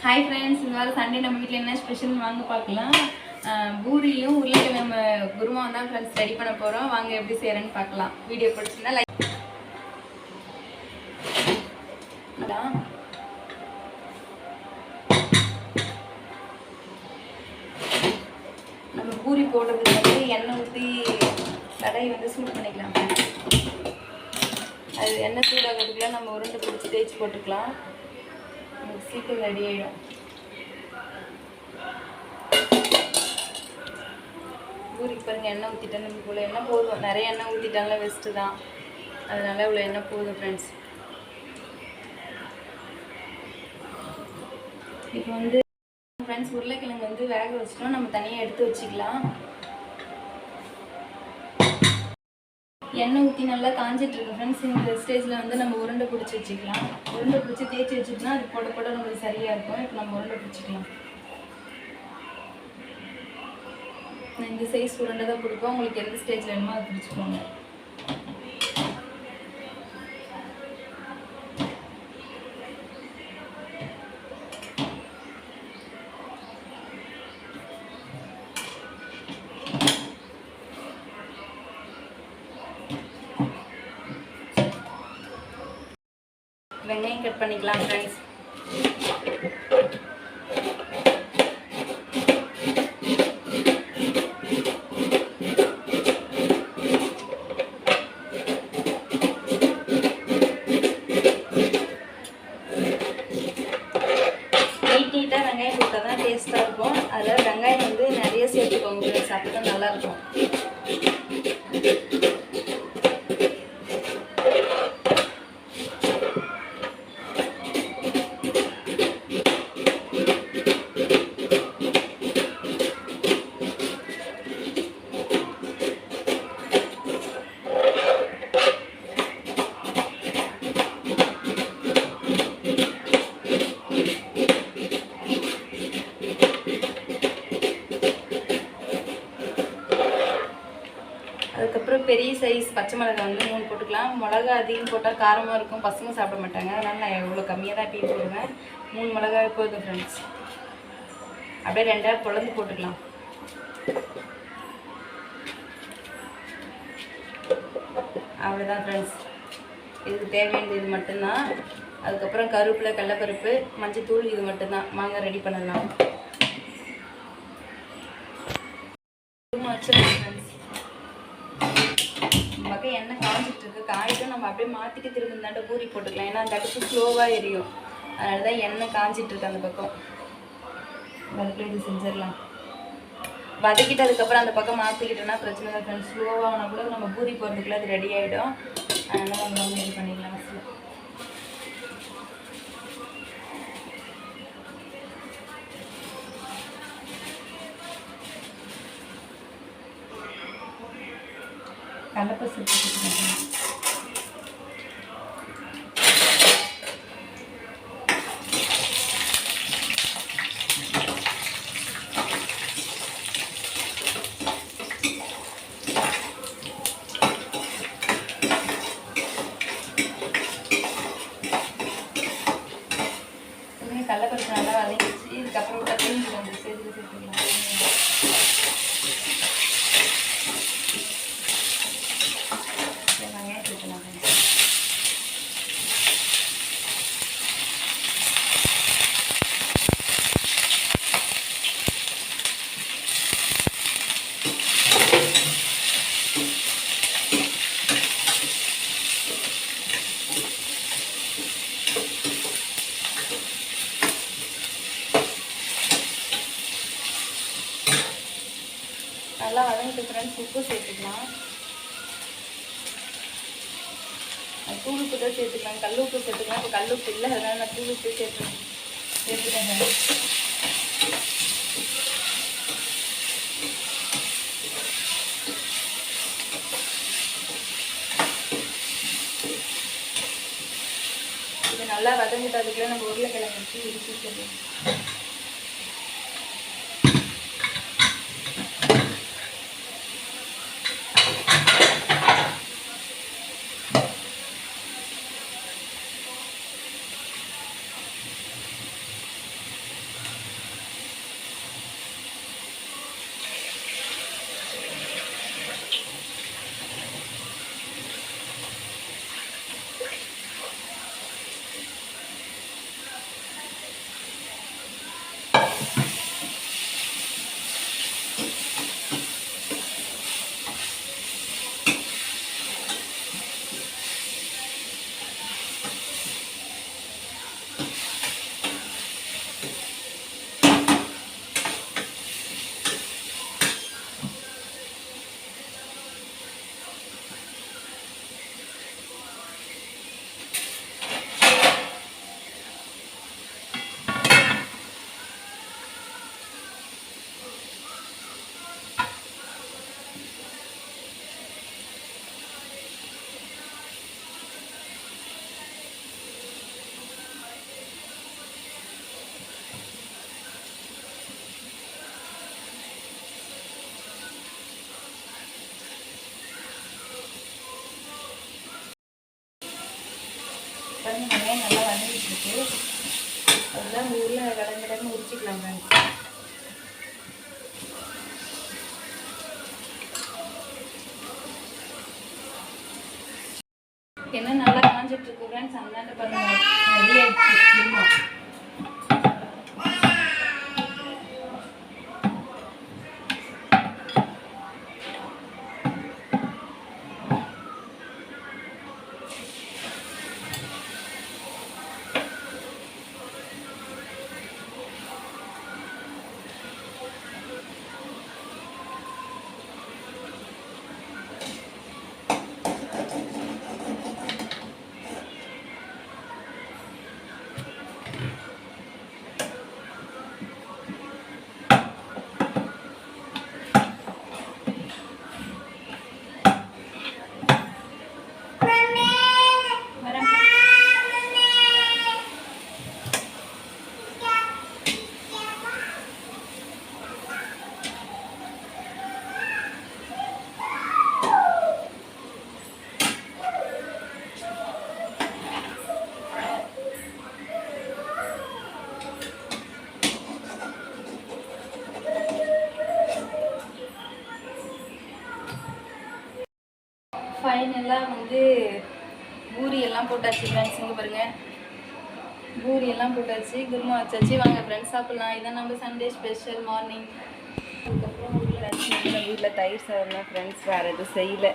Hi friends, இந்த வாரம் Sunday நம்ம வீட்டில் என்ன ஸ்பெஷல் வாங்க பார்க்கலாம். பூரியும் உருளைக்கிழங்கு குருமாவும் தான் ஃப்ரெண்ட்ஸ் ரெடி பண்ண போகிறோம். வாங்க எப்படி செய்கிறேன்னு பார்க்கலாம். வீடியோ பிடிச்சிருந்தா லைக். நம்ம பூரி போடுறதுக்கு வந்து எண்ணெய் ஊற்றி கடாயை வந்து சூடு பண்ணிக்கலாம். அது எண்ணெய் சூடாகிறதுக்குள்ள நம்ம உருண்டை பிடிச்சி தேய்ச்சி போட்டுக்கலாம். சீக்கிரம் ரெடி ஆகிடும். பூரிக்கு பாருங்கள், எண்ணெய் ஊற்றிட்டேன். இவ்வளோ எண்ணெய் போதும். நிறைய எண்ணெய் ஊற்றிட்டாங்களே வெஸ்ட்டு தான், அதனால இவ்வளோ எண்ணெய் போதும் ஃப்ரெண்ட்ஸ். இப்போ வந்து ஃப்ரெண்ட்ஸ் உருளைக்கிழங்கு வந்து வேக வச்சிட்டோம். நம்ம தனியாக எடுத்து வச்சுக்கலாம். எண்ணெய் ஊற்றி நல்லா காஞ்சிட்ருக்கு ஃப்ரெண்ட்ஸ். இந்த ஸ்டேஜில் வந்து நம்ம உருண்டை பிடிச்சி வச்சுக்கலாம். உருண்டை பிடிச்சி தேய்ச்சி வச்சுட்டோம்னா அது போட போட நம்மளுக்கு சரியாக இருக்கும். இப்போ நம்ம உருண்டை பிடிச்சிக்கலாம். நான் இந்த சைஸ் உருண்டை தான் பிடிப்போம். உங்களுக்கு எந்த ஸ்டேஜில் வேணுமோ அதை பிடிச்சிக்கோங்க. வெங்காயம் கட் பண்ணிக்கலாம் ஃப்ரெண்ட்ஸ். நீட்டாக வெங்காயம் போட்டால் தான் டேஸ்ட்டாக இருக்கும். அதில் வெங்காயம் வந்து நிறைய சேர்த்துக்கோங்க ஃப்ரெண்ட்ஸ், அப்போ தான் நல்லாயிருக்கும். அதுக்கப்புறம் பெரிய சைஸ் பச்சை மிளகாய் வந்து 3 போட்டுக்கலாம். மிளகா அதிகம் போட்டால் காரமாக இருக்கும், பசங்க சாப்பிட மாட்டாங்க. அதனால் நான் எவ்வளோ கம்மியாக தான் டீ போடுவேன். 3 மிளகாய் போதும் ஃப்ரெண்ட்ஸ். அப்படியே 2 பொழந்து போட்டுக்கலாம். அவ்வளோதான் ஃப்ரெண்ட்ஸ், இதுக்கு தேவையானது இது மட்டும்தான். அதுக்கப்புறம் கருவேப்பிலை, கடலைப்பருப்பு, மஞ்சத்தூள், இது மட்டும்தான். மாங்காய் ரெடி பண்ணலாம். வச்சிடலாம் ஃப்ரெண்ட்ஸ். பக்கம் எண்ணெய் காஞ்சிட்டு இருக்கு. காய்ட்டும் நம்ம அப்படியே மாற்றிட்டு திரும்ப இந்தாண்ட பூரி போட்டுக்கலாம். ஏன்னா அந்த அடுப்பு ஸ்லோவாக எரியும். அதனால தான் எண்ணெய் காஞ்சிட்டு இருக்கு அந்த பக்கம். அதுக்குள்ளே இது செஞ்சிடலாம். வதக்கிட்டு அதுக்கப்புறம் அந்த பக்கம் மாற்றிக்கிட்டோன்னா பிரச்சனை இல்லை ஃப்ரெண்ட்ஸ். ஸ்லோவாகனா கூட நம்ம பூரி போடுறதுக்குள்ள அது ரெடி ஆகிடும். அதனால் நம்ம வந்து இது பண்ணிக்கலாம். கடலைப்பருப்பு சேர்த்துக்கலாம். கடலைப்பருப்பு நல்லா வதங்கிச்சு. இதுக்கப்புறம் தண்ணி வந்து சேர்த்துக்கலாம். நல்லா வதங்கிட்டு ஃப்ரெண்ட்ஸ். உப்பு சேர்த்துக்கலாம். தூள் உப்பு தான் சேர்த்துக்கலாம். கல் உப்பு சேர்த்துக்கலாம். இப்போ கல் உப்பு இல்லை, அதனால நான் தூள் உப்பு சேர்த்துட்டேன். இது நல்லா வதங்கிட்டு அதுக்குள்ள நம்ம உருளைக்கிழங்கு வச்சு இடிச்சு வச்சிடலாம். அதெல்லாம் ஊரில் கடன்னு உரிச்சிக்கலாம் ஃப்ரெண்ட்ஸ். என்ன நல்லா காஞ்சிட்டு இருக்கு ஃப்ரெண்ட்ஸ். அந்த பாருங்க ரெடி ஆயிடுச்சு குருமா. ஃபைனலாக வந்து பூரி எல்லாம் போட்டாச்சு ஃப்ரெண்ட்ஸ். இங்கே பாருங்கள் பூரி எல்லாம் போட்டாச்சு, குருமா வச்சாச்சு. வாங்க ஃப்ரெண்ட்ஸ் சாப்பிட்லாம். இதான் நம்ம சண்டே ஸ்பெஷல் மார்னிங். அதுக்கப்புறம் வீட்டில் தயிர் சாதம் தான் ஃப்ரெண்ட்ஸ், வேறு எதுவும் செய்யலை.